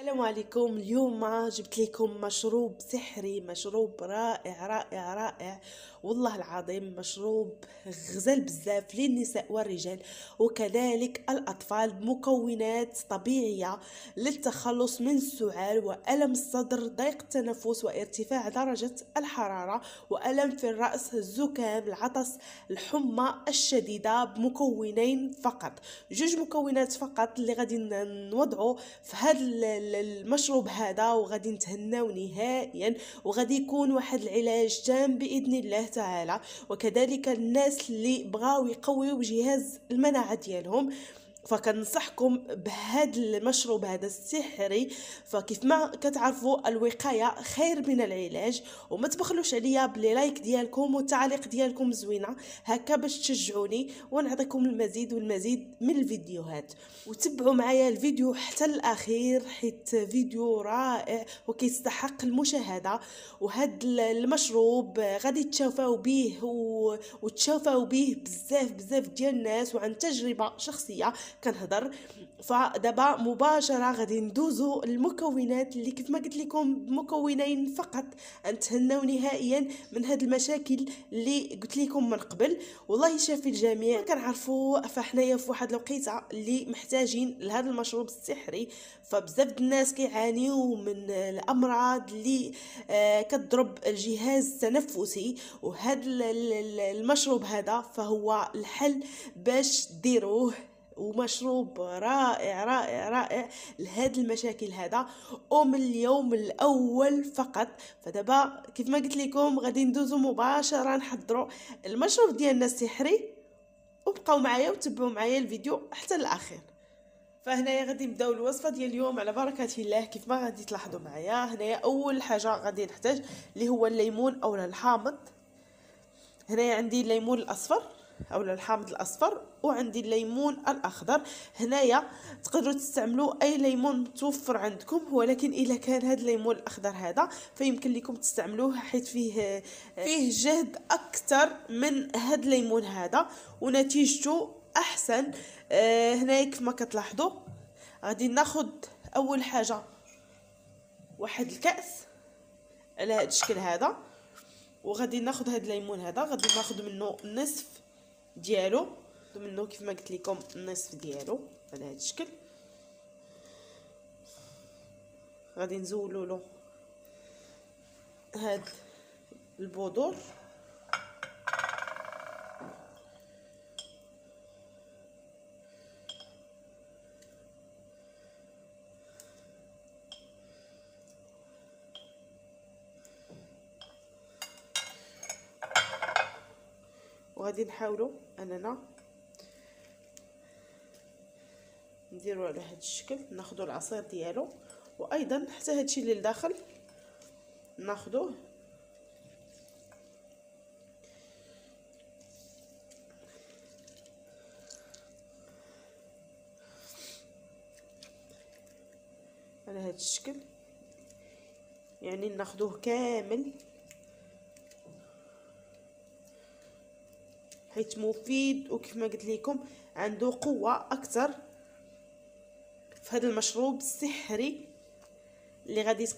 السلام عليكم. اليوم جبت لكم مشروب سحري، مشروب رائع رائع رائع والله العظيم. مشروب غزال بزاف للنساء والرجال وكذلك الأطفال، بمكونات طبيعية للتخلص من السعال وألم الصدر، ضيق التنفس وارتفاع درجة الحرارة وألم في الرأس، الزكام، العطس، الحمى الشديدة، بمكونين فقط، جوج مكونات فقط اللي غادي نوضعوا في هذا المشروب هذا، وغادي نتهناو نهائيا، وغادي يكون واحد العلاج تام باذن الله تعالى. وكذلك الناس اللي بغاو يقويو جهاز المناعه ديالهم، فكنصحكم بهذا المشروب هذا السحري. فكيف ما كتعرفوا الوقايه خير من العلاج، وما تبخلوش عليا بلي لايك ديالكم والتعليق ديالكم زوينه هكا باش تشجعوني ونعطيكم المزيد والمزيد من الفيديوهات. وتبعوا معايا الفيديو حتى الاخير حيت فيديو رائع وكيستحق المشاهده. وهذا المشروب غادي تشافاو به وتشافاو به بزاف بزاف ديال الناس، وعن تجربه شخصيه كنهضر. فدابا مباشره غادي ندوزو المكونات اللي كيف ما قلت لكم مكونين فقط، نتهناو نهائيا من هاد المشاكل اللي قلت لكم من قبل. والله يشافي الجميع. كنعرفوا فحنايا في واحد الوقيته اللي محتاجين لهذا المشروب السحري، فبزاف الناس كيعانيوا من الامراض اللي كتضرب الجهاز التنفسي، وهذا المشروب هذا فهو الحل باش ديروه، ومشروب رائع رائع رائع لهاد المشاكل هذا، ومن اليوم الاول فقط. فدابا كيف ما قلت لكم غادي ندوزو مباشره نحضروا المشروب ديالنا السحري، وبقاو معايا وتبعوا معايا الفيديو حتى الاخير. فهنايا غادي نبداو الوصفه ديال اليوم على بركه الله. كيف ما غادي تلاحظوا معايا، هنايا اول حاجه غادي نحتاج اللي هو الليمون او الحامض. هنايا عندي الليمون الاصفر او الحامض الاصفر، وعندي الليمون الاخضر. هنايا تقدروا تستعملوا اي ليمون متوفر عندكم، ولكن اذا كان هذا الليمون الاخضر هذا فيمكن لكم تستعملوه حيث فيه جهد اكثر من هذا الليمون هذا ونتيجته احسن. هنايا كيف ما كتلاحظوا غادي ناخذ اول حاجه واحد الكاس على هذا الشكل هذا، وغادي ناخذ هذا الليمون هذا غادي ناخذ منه النصف ديالو، منه كيف ما قلت لكم النصف ديالو على هذا الشكل. غادي نزولوا له هاد البودور، وغادي نحاولوا اننا نديرو على هذا الشكل، ناخذوا العصير ديالو، وايضا حتى هادشي اللي لداخل ناخذوه على هذا الشكل، يعني ناخذوه كامل حيت مفيد، وكيف ما قلت لكم عنده قوه اكثر في هذا المشروب السحري اللي غادي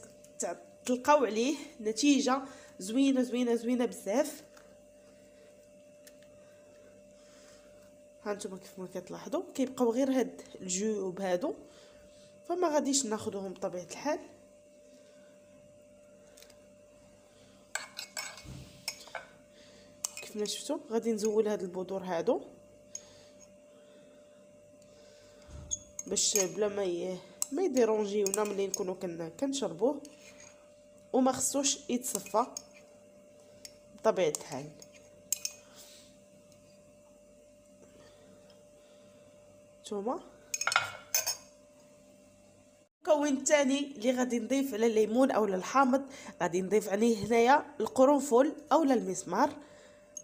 تلقاو عليه نتيجه زوينه زوينه زوينه بزاف. هانتوما كيف ما كتلاحظوا كيبقاو غير هاد الجيوب هادو، فما غاديش ناخذوهم بطبيعه الحال. كيف ما شفتوا غادي نزول هاد البذور هادو باش بلا ما يديرونجيونا ملي نكونوا كنشربوه، وما خصوش يتصفى بطبيعه الحال. نتوما المكون الثاني اللي غادي نضيف على الليمون او الحامض، غادي نضيف عليه هنايا القرنفل او المسمار.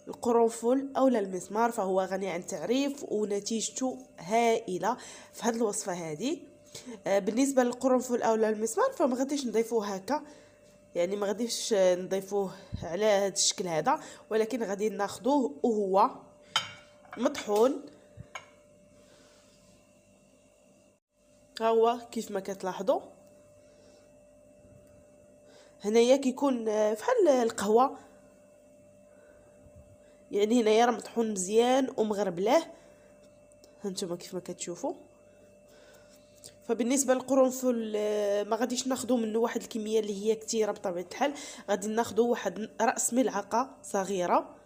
القرنفل او المسمار فهو غني عن التعريف ونتيجته هائله في هذه الوصفه هذه. بالنسبه للقرنفل او المسمار فما غاديش نضيفوه هكا، يعني ما غاديش نضيفوه على هذا الشكل هذا، ولكن غادي ناخذوه وهو مطحون. ها هو كيف ما كتلاحظوا هنايا كيكون بحال القهوه، يعني هنايا راه مطحون مزيان ومغربلاه، هانتوما كيف ما كتشوفوا. فبالنسبه للقرنفل ما غاديش ناخذوا منه واحد الكميه اللي هي كثيره بطبيعه الحال، غادي ناخذوا واحد راس ملعقه صغيره،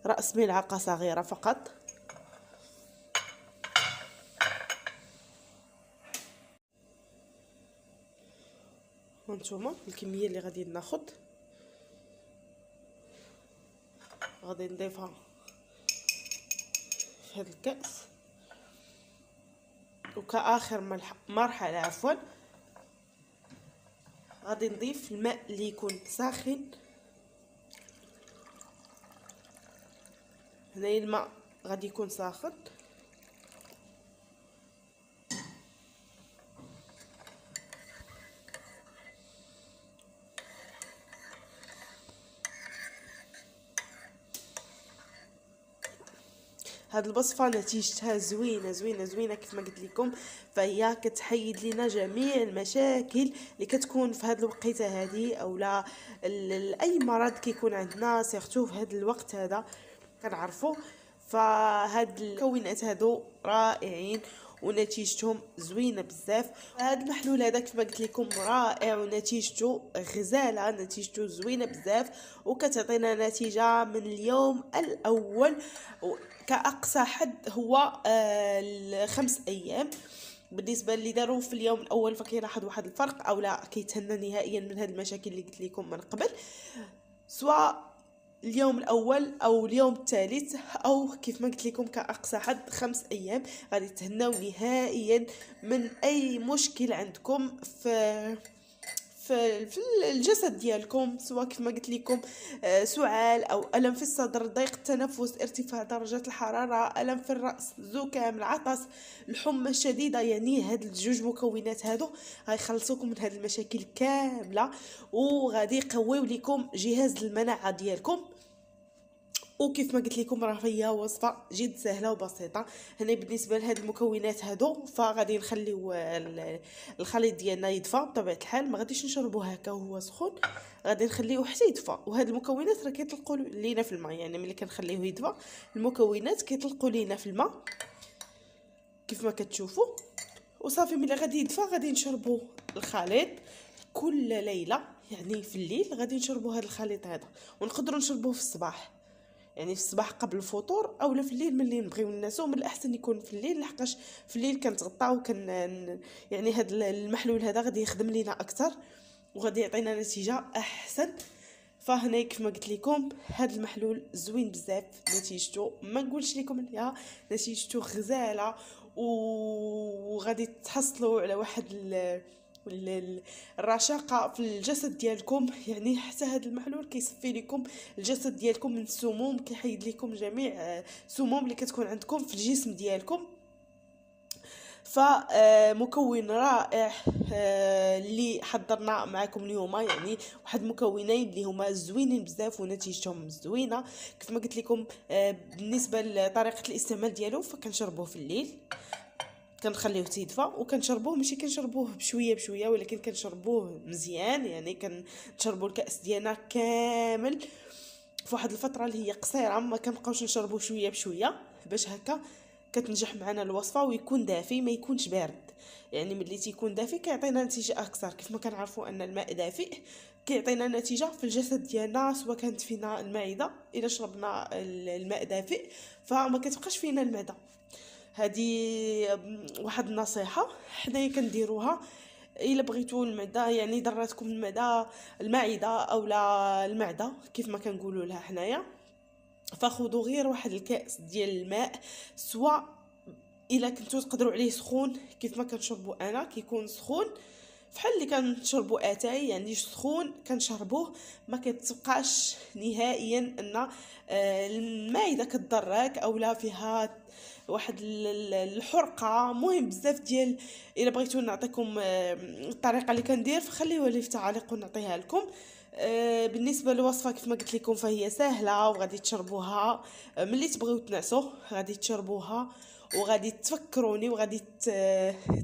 راس ملعقه صغيره فقط. هانتوما الكميه اللي غادي ناخذ، غادي نضيفها في هذا الكأس. وكآخر مرحله عفوا غادي نضيف الماء اللي يكون ساخن. هنايا الماء غادي يكون ساخن. هاد الوصفه نتيجتها زوينه زوينه زوينه كيف ما قلت لكم، فهي كتحيد لنا جميع المشاكل اللي كتكون في هاد الوقيته هذه، اولا اي مرض كيكون عندنا سيرتو في هاد الوقت هذا كنعرفوا. فهاد المكونات هادو رائعين ونتيجتهم زوينه بزاف. هاد المحلول هذا كيف ما قلت لكم رائع ونتيجته غزاله، نتيجته زوينه بزاف وكتعطينا نتيجه من اليوم الاول. كأقصى حد هو 5 أيام. بالنسبة اللي داروا في اليوم الأول فكيلاحظ واحد الفرق أو لا كيتهنى نهائيا من هاد المشاكل اللي قلت لكم من قبل، سواء اليوم الأول أو اليوم الثالث أو كيف ما قلت لكم كأقصى حد 5 أيام غادي تهناو نهائيا من أي مشكل عندكم في الجسد ديالكم، سواء كيف ما قلت لكم سعال او الم في الصدر، ضيق التنفس، ارتفاع درجه الحراره، الم في الراس، زكام، العطس، الحمى الشديده. يعني هاد الجوج مكونات هادو غيخلصوكم من هاد المشاكل كامله وغادي يقويو لكم جهاز المناعه ديالكم. وكيف ما قلت لكم راه هي وصفه جد سهله وبسيطه. هنا بالنسبه لهاد المكونات هادو فغادي نخليو الخليط ديالنا يدفى بطبيعه الحال، ما غاديش نشربوه هكا وهو سخون، غادي نخليوه حتى يدفى. وهاد المكونات راه كيطلقوا لينا في الماء، يعني ملي كنخليوه يدفى المكونات كيطلقوا لينا في الماء كيف ما كتشوفوا. وصافي ملي غادي يدفى غادي نشربوا الخليط كل ليله، يعني في الليل غادي نشربوا هذا الخليط هذا، ونقدروا نشربوه في الصباح، يعني في الصباح قبل الفطور اولا في الليل ملي نبغيو ننسو. من الاحسن يكون في الليل لحقاش في الليل كنتغطاو يعني هاد المحلول هذا غادي يخدم لينا اكثر وغادي يعطينا نتيجه احسن. فهنا كيف ما قلت لكم هاد المحلول زوين بزاف، نتيجته ما نقولش لكم عليها، نتيجته غزاله وغادي تحصلوا على واحد الرشاقه في الجسد ديالكم. يعني حتى هذا المحلول كيصفي لكم الجسد ديالكم من السموم، كيحيد لكم جميع السموم اللي كتكون عندكم في الجسم ديالكم. فمكون رائع اللي حضرنا معكم اليوم، يعني واحد مكونين اللي هما زوينين بزاف ونتيجتهم زوينه. كيف ما قلت لكم بالنسبه لطريقه الاستعمال ديالو فكنشربوه في الليل، كنخليوه تيدفى وكنشربوه، ماشي كنشربوه بشويه بشويه ولكن كنشربوه مزيان، يعني كنشربوا الكاس ديالنا كامل في واحد الفتره اللي هي قصيره، ما كنبقاوش نشربوه شويه بشويه باش هكا كتنجح معنا الوصفه ويكون دافي ما يكونش بارد. يعني ملي تيكون دافي كيعطينا نتيجه اكثر. كيف ما كنعرفوا ان الماء دافئ كيعطينا نتيجه في الجسد ديالنا، سواء كانت فينا المعده الا شربنا الماء دافئ فما كتبقاش فينا المعده. هذه واحد النصيحه حنايا كنديروها الا بغيتوا المعده، يعني ضراتكم المعده اولا المعده كيف ما كنقولوا لها حنايا، فخذوا غير واحد الكاس ديال الماء، سواء الا كنتو تقدروا عليه سخون كيف ما كنشربوا انا كيكون سخون فحال اللي كنشربوا اتاي، يعني سخون كنشربوه ما كتبقاش نهائيا ان المعده كتضرك اولا فيها واحد الحرقه. مهم بزاف ديال الا بغيتو نعطيكم الطريقه اللي كندير فخليوها لي في التعاليق ونعطيها لكم. بالنسبه للوصفه كيف ما قلت لكم فهي سهله وغادي تشربوها ملي تبغيو تنعسوا، غادي تشربوها وغادي تفكروني وغادي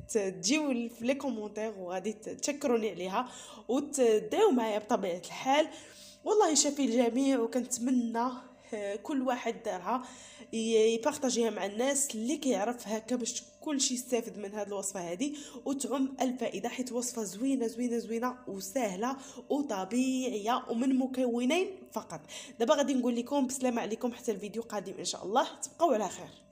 تجيو في لي كومونتير وغادي تشكروني عليها وتدعيو معايا بطبيعه الحال. والله شافي الجميع، وكنتمنى كل واحد دارها يبارطاجيها مع الناس اللي كيعرف هكا باش كلشي يستافد من هذه الوصفه هذه وتعم الفائده، حيت وصفه زوينه زوينه زوينه وسهله وطبيعيه ومن مكونين فقط. دابا غادي نقول لكم بسلامه عليكم حتى الفيديو قادم ان شاء الله، تبقوا على خير.